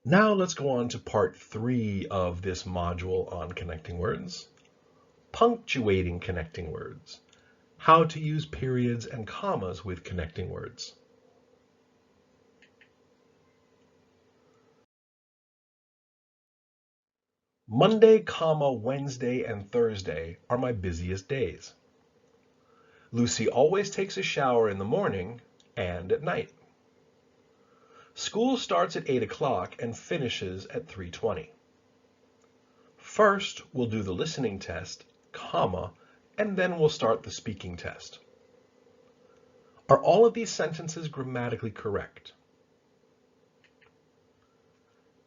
Now let's go on to part 3 of this module on connecting words. Punctuating connecting words. How to use periods and commas with connecting words. Monday, Wednesday, and Thursday are my busiest days. Lucy always takes a shower in the morning and at night. School starts at 8 o'clock and finishes at 3:20. First, we'll do the listening test, comma, and then we'll start the speaking test. Are all of these sentences grammatically correct?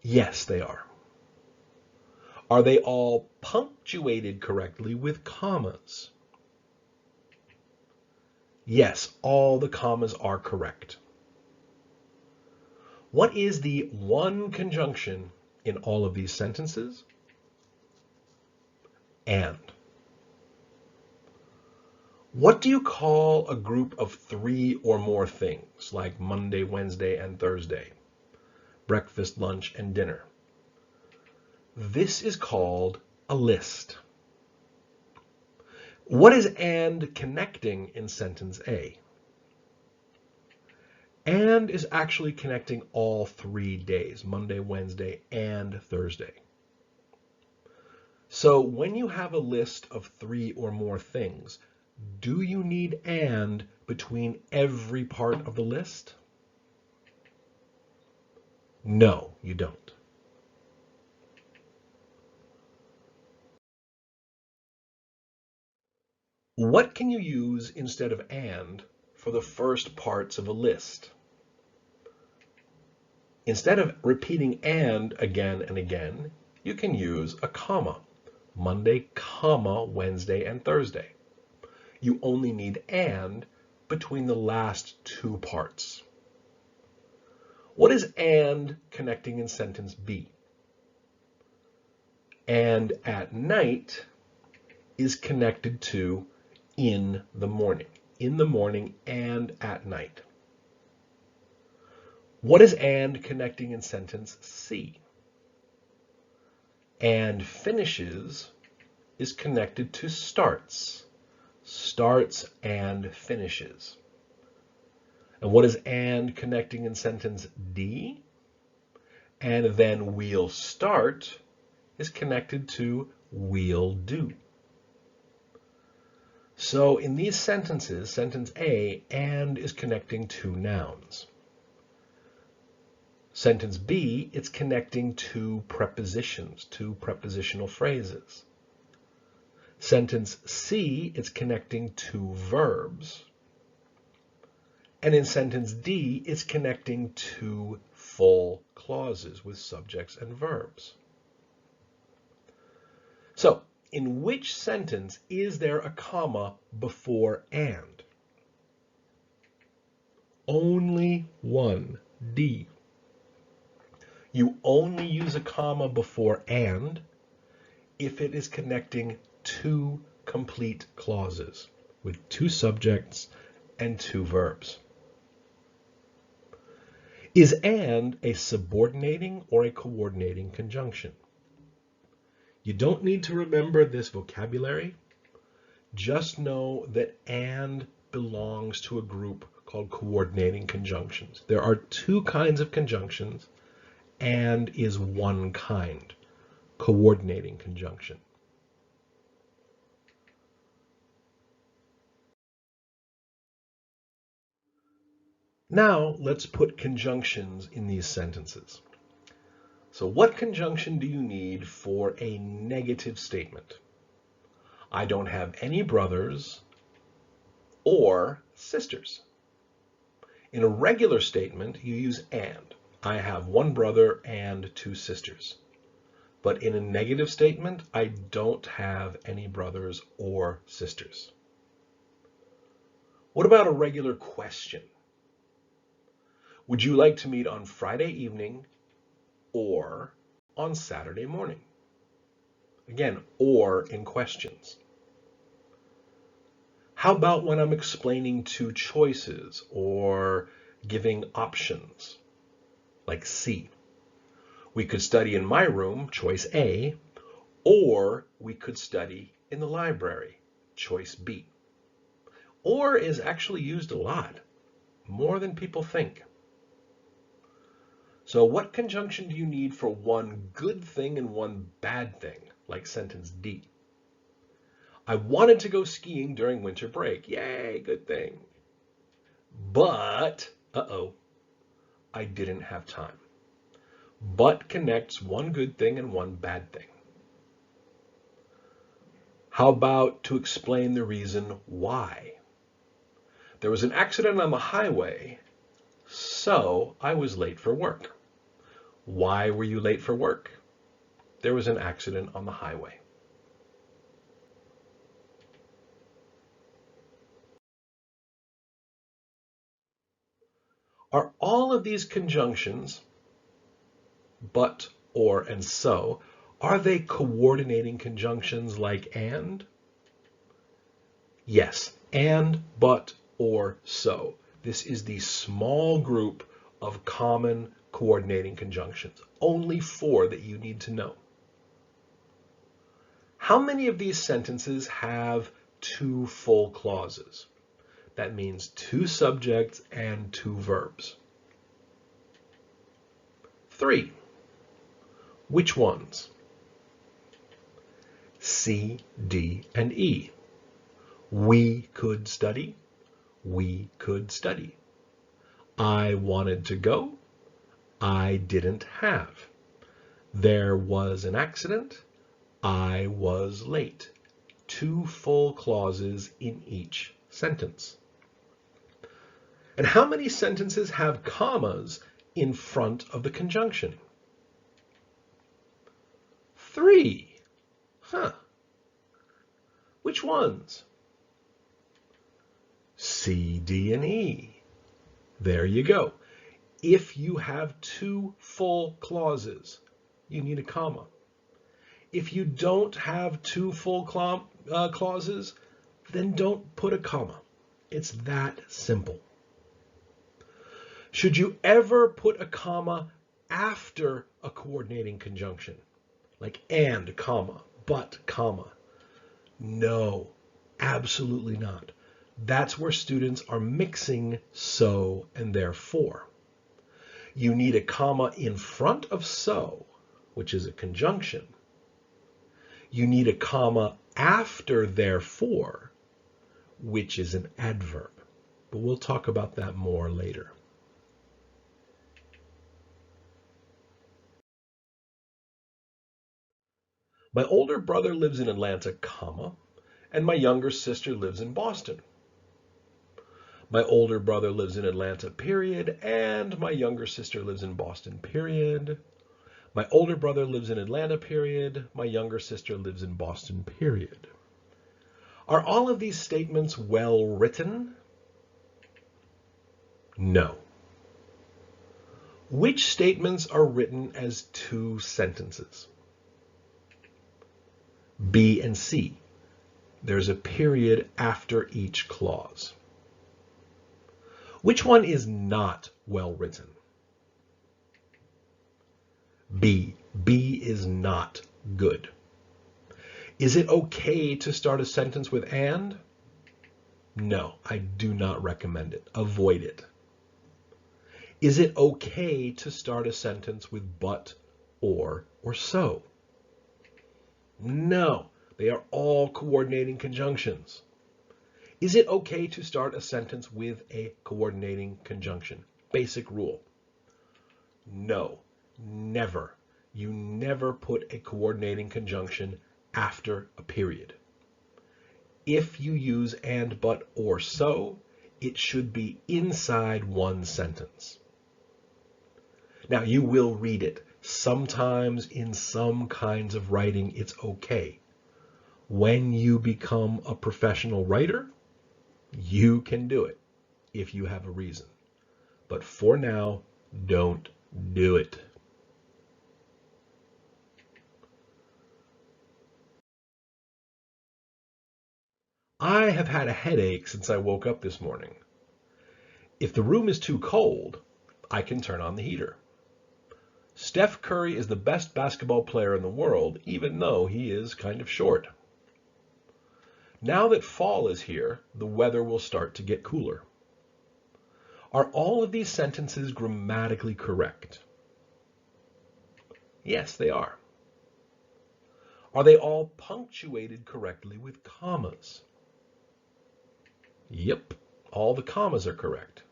Yes, they are. Are they all punctuated correctly with commas? Yes, all the commas are correct. What is the one conjunction in all of these sentences? And. What do you call a group of 3 or more things, like Monday, Wednesday, and Thursday? Breakfast, lunch, and dinner. This is called a list. What is and connecting in sentence A? And is actually connecting all 3 days, Monday, Wednesday, and Thursday. So when you have a list of 3 or more things, do you need and between every part of the list? No, you don't. What can you use instead of and for the first parts of a list? Instead of repeating and again and again, you can use a comma. Monday, Wednesday, and Thursday. You only need and between the last 2 parts. What is and connecting in sentence B? And at night is connected to in the morning and at night. What is and connecting in sentence C? And finishes is connected to starts and finishes. And what is and connecting in sentence D? And then we'll start is connected to we'll do. So in these sentences, sentence A, and is connecting to nouns. Sentence B, it's connecting to prepositions, to prepositional phrases. Sentence C, it's connecting to verbs. And in sentence D, it's connecting to full clauses with subjects and verbs. So, in which sentence is there a comma before and? Only one, D. You only use a comma before and if it is connecting 2 complete clauses with 2 subjects and 2 verbs. Is and a subordinating or a coordinating conjunction? You don't need to remember this vocabulary. Just know that and belongs to a group called coordinating conjunctions. There are 2 kinds of conjunctions. And is one kind, coordinating conjunction. Now let's put conjunctions in these sentences. So what conjunction do you need for a negative statement? I don't have any brothers or sisters. In a regular statement, you use and. I have 1 brother and 2 sisters. But in a negative statement, I don't have any brothers or sisters. What about a regular question? Would you like to meet on Friday evening or on Saturday morning? Again, or in questions. How about when I'm explaining 2 choices or giving options, like C? We could study in my room, choice A, or we could study in the library, choice B. Or is actually used a lot, more than people think. So what conjunction do you need for one good thing and one bad thing, like sentence D? I wanted to go skiing during winter break. Yay, good thing. But, I didn't have time. But connects one good thing and one bad thing. How about to explain the reason why? There was an accident on the highway, so I was late for work. Why were you late for work? There was an accident on the highway. Are all of these conjunctions, but, or, and so, are they coordinating conjunctions like and? Yes, and, but, or, so. This is the small group of common coordinating conjunctions. Only 4 that you need to know. How many of these sentences have 2 full clauses? That means 2 subjects and 2 verbs. 3. Which ones? C, D, and E. We could study. We could study. I wanted to go. I didn't have. There was an accident. I was late. 2 full clauses in each sentence. And how many sentences have commas in front of the conjunction? 3. Which ones? C, D, and E. There you go. If you have 2 full clauses, you need a comma. If you don't have 2 full clauses, then don't put a comma. It's that simple. Should you ever put a comma after a coordinating conjunction? Like and, comma, but, comma. No, absolutely not. That's where students are mixing so and therefore. You need a comma in front of so, which is a conjunction. You need a comma after therefore, which is an adverb. But we'll talk about that more later. My older brother lives in Atlanta, comma, and my younger sister lives in Boston. My older brother lives in Atlanta, period, and my younger sister lives in Boston, period. My older brother lives in Atlanta, period. My younger sister lives in Boston, period. Are all of these statements well written? No. Which statements are written as 2 sentences? B and C. There's a period after each clause. Which one is not well written? B. B is not good. Is it okay to start a sentence with and? No, I do not recommend it. Avoid it. Is it okay to start a sentence with but, or so? No, they are all coordinating conjunctions. Is it okay to start a sentence with a coordinating conjunction? Basic rule. No, never. You never put a coordinating conjunction after a period. If you use and, but, or so, it should be inside one sentence. Now, you will read it. Sometimes in some kinds of writing, it's okay. When you become a professional writer, you can do it if you have a reason. But for now, don't do it. I have had a headache since I woke up this morning. If the room is too cold, I can turn on the heater. Steph Curry is the best basketball player in the world, even though he is kind of short. Now that fall is here, the weather will start to get cooler. Are all of these sentences grammatically correct? Yes, they are. Are they all punctuated correctly with commas? Yep, all the commas are correct.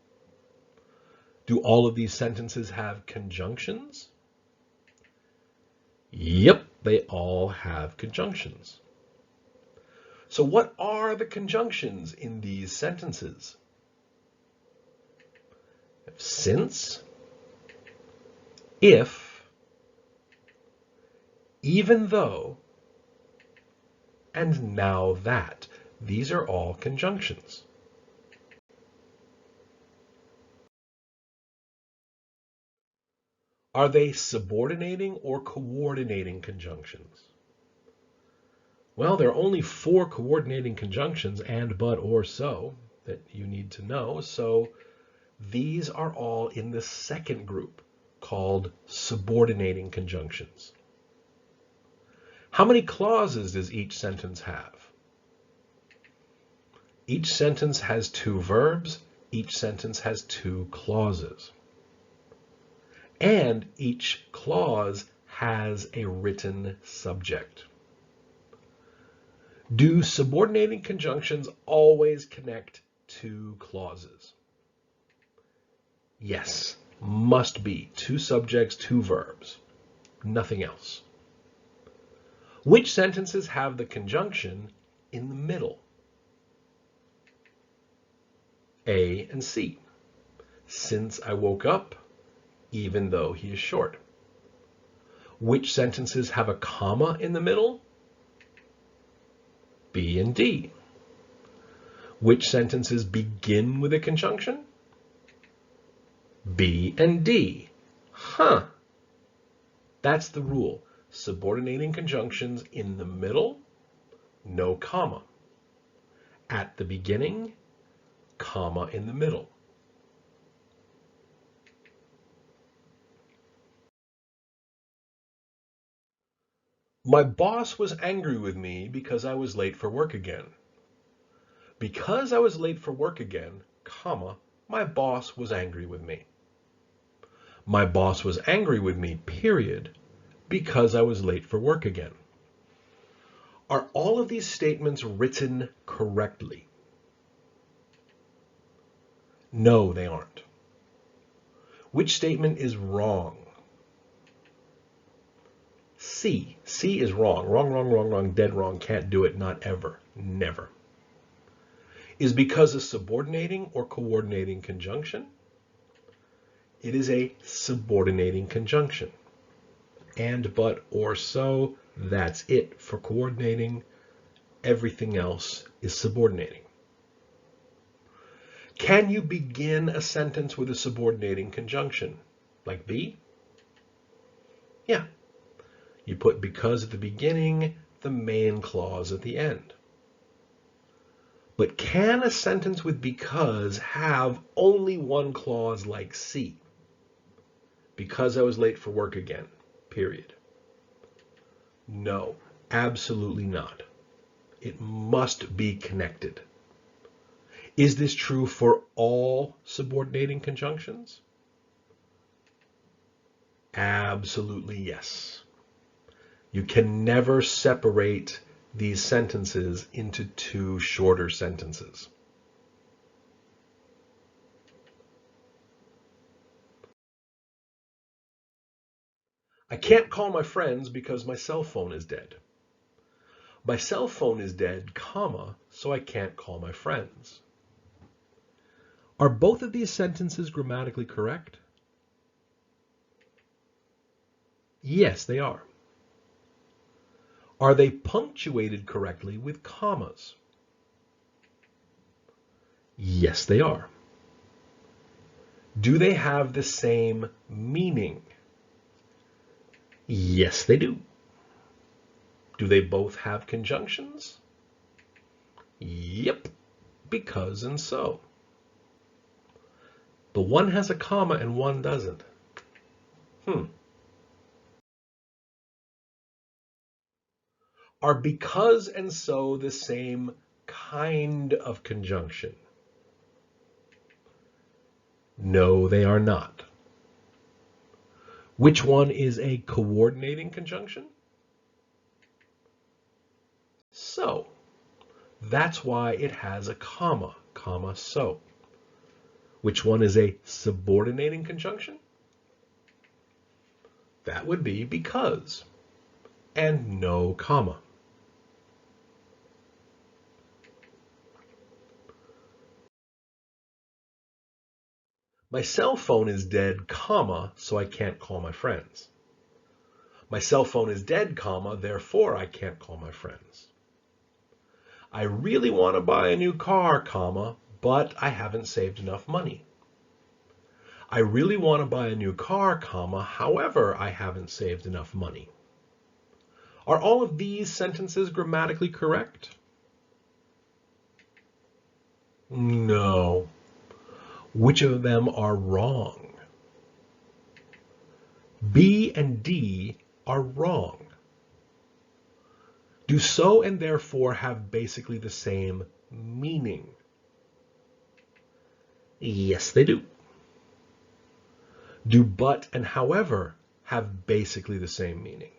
Do all of these sentences have conjunctions? Yep, they all have conjunctions. So what are the conjunctions in these sentences? Since, if, even though, and now that. These are all conjunctions. Are they subordinating or coordinating conjunctions? Well, there are only 4 coordinating conjunctions, and, but, or, so, that you need to know. So these are all in the second group, called subordinating conjunctions. How many clauses does each sentence have? Each sentence has 2 verbs. Each sentence has 2 clauses. And each clause has a written subject. Do subordinating conjunctions always connect 2 clauses? Yes, must be 2 subjects, 2 verbs, nothing else. Which sentences have the conjunction in the middle? A and C. Since I woke up, even though he is short. Which sentences have a comma in the middle? B and D. Which sentences begin with a conjunction? B and D. Huh. That's the rule. Subordinating conjunctions in the middle, no comma. At the beginning, comma in the middle. My boss was angry with me because I was late for work again. Because I was late for work again, comma, my boss was angry with me. My boss was angry with me, period, because I was late for work again. Are all of these statements written correctly? No, they aren't. Which statement is wrong? C. C is wrong. Wrong, wrong, wrong, wrong, dead wrong, can't do it, not ever, never. Is because a subordinating or coordinating conjunction? It is a subordinating conjunction. And, but, or, so, that's it for coordinating. Everything else is subordinating. Can you begin a sentence with a subordinating conjunction? Like be? Yeah. You put because at the beginning, the main clause at the end. But can a sentence with because have only one clause like C? Because I was late for work again, period. No, absolutely not. It must be connected. Is this true for all subordinating conjunctions? Absolutely yes. You can never separate these sentences into 2 shorter sentences. I can't call my friends because my cell phone is dead. My cell phone is dead, comma, so I can't call my friends. Are both of these sentences grammatically correct? Yes, they are. Are they punctuated correctly with commas? Yes, they are. Do they have the same meaning? Yes, they do. Do they both have conjunctions? Yep, because and so. But one has a comma and one doesn't. Are because and so the same kind of conjunction? No, they are not. Which one is a coordinating conjunction? So. That's why it has a comma, so. Which one is a subordinating conjunction? That would be because, and no comma. My cell phone is dead, comma, so I can't call my friends. My cell phone is dead, comma, therefore I can't call my friends. I really want to buy a new car, comma, but I haven't saved enough money. I really want to buy a new car, comma, however, I haven't saved enough money. Are all of these sentences grammatically correct? No. Which of them are wrong? B and D are wrong. Do so and therefore have basically the same meaning? Yes, they do. Do but and however have basically the same meaning?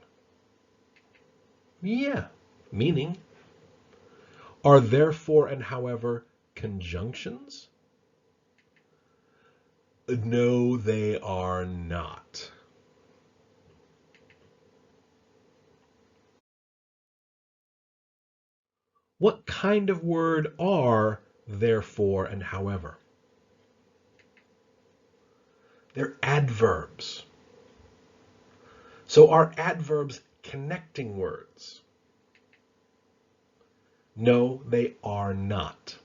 Yeah, meaning. Are therefore and however conjunctions? No, they are not. What kind of word are therefore and however? They're adverbs. So are adverbs connecting words? No, they are not.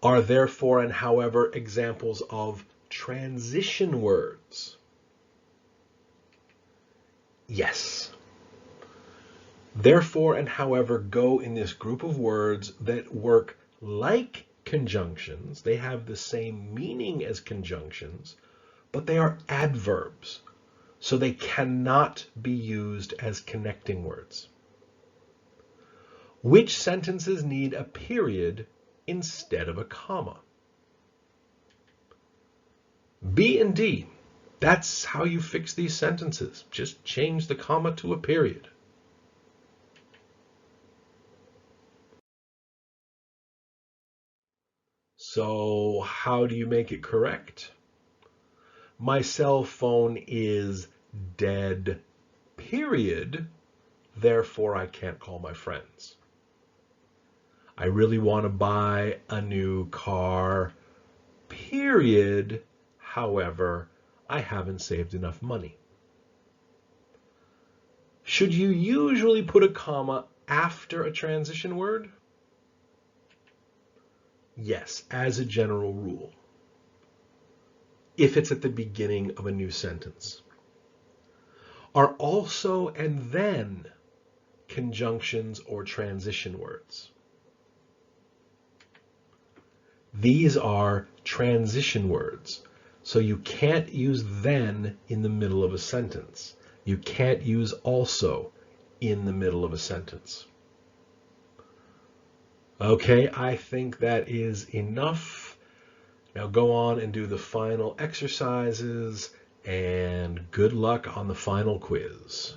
Are therefore and however examples of transition words? Yes. Therefore and however go in this group of words that work like conjunctions. They have the same meaning as conjunctions, but they are adverbs. So they cannot be used as connecting words. Which sentences need a period instead of a comma? B and D. That's how you fix these sentences. Just change the comma to a period. So how do you make it correct? My cell phone is dead, period. Therefore, I can't call my friends. I really want to buy a new car, period. However, I haven't saved enough money. Should you usually put a comma after a transition word? Yes, as a general rule. If it's at the beginning of a new sentence. Are also and then conjunctions or transition words? These are transition words. So you can't use then in the middle of a sentence. You can't use also in the middle of a sentence. Okay, I think that is enough. Now go on and do the final exercises, and good luck on the final quiz.